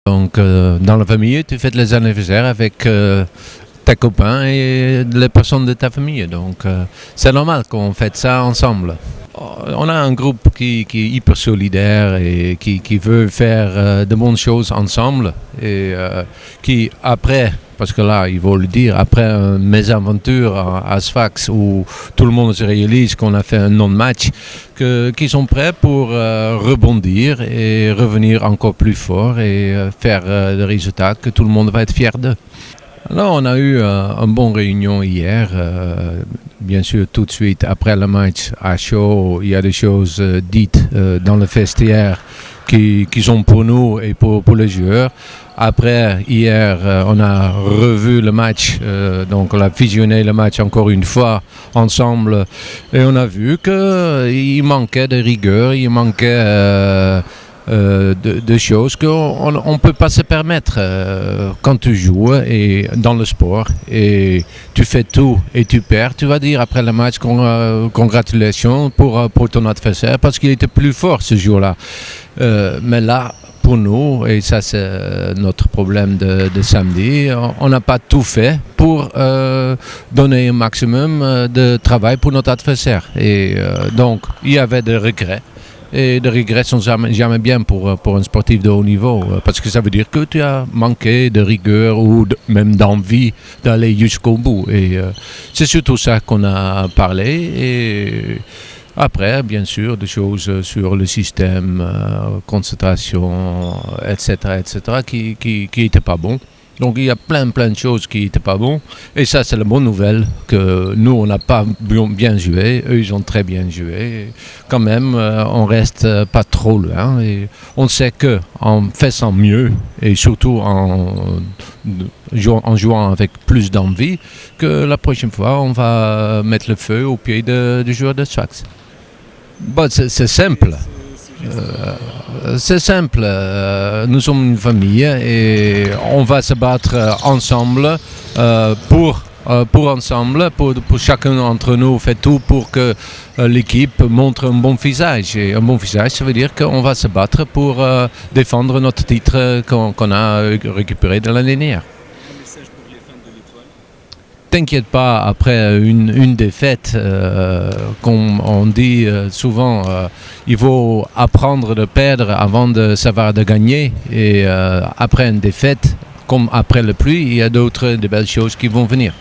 Donc dans la famille, tu fêtes les anniversaires avec tes copains et les personnes de ta famille. Donc c'est normal qu'on fête ça ensemble. On a un groupe qui est hyper solidaire et qui veut faire de bonnes choses ensemble et qui après, parce que là il faut le dire, après une mésaventure à Sfax où tout le monde se réalise qu'on a fait un non-match, qui sont prêts pour rebondir et revenir encore plus fort et faire des résultats que tout le monde va être fier d'eux. Alors, on a eu une bonne réunion hier. Bien sûr, tout de suite après le match à chaud, il y a des choses dites dans le vestiaire qui sont pour nous et pour les joueurs. Après, hier, on a revu le match, donc on a visionné le match encore une fois ensemble et on a vu qu'il manquait de rigueur, il manquait de choses qu'on ne peut pas se permettre quand tu joues et dans le sport et tu fais tout et tu perds, tu vas dire après le match congratulations pour ton adversaire parce qu'il était plus fort ce jour-là. Mais là, pour nous, et ça c'est notre problème de samedi, on n'a pas tout fait pour donner un maximum de travail pour notre adversaire. Et donc, il y avait des regrets. Et des regrets sont jamais bien pour un sportif de haut niveau, parce que ça veut dire que tu as manqué de rigueur ou même d'envie d'aller jusqu'au bout. Et c'est surtout ça qu'on a parlé. Et après, bien sûr, des choses sur le système, concentration, etc., qui n'étaient pas bons. Donc il y a plein de choses qui n'étaient pas bonnes. Et ça, c'est la bonne nouvelle, que nous, on n'a pas bien joué. Eux, ils ont très bien joué. Et quand même, on reste pas trop loin. Et on sait qu'en faisant mieux, et surtout en jouant avec plus d'envie, que la prochaine fois, on va mettre le feu au pied du joueur de Sfax. Bon, c'est simple. C'est simple, nous sommes une famille et on va se battre ensemble pour chacun d'entre nous fait tout pour que l'équipe montre un bon visage. Et un bon visage, ça veut dire qu'on va se battre pour défendre notre titre qu'on a récupéré de l'année dernière. T'inquiète pas, après une défaite, comme on dit souvent, il faut apprendre de perdre avant de savoir de gagner. Et après une défaite, comme après la pluie, il y a d'autres de belles choses qui vont venir.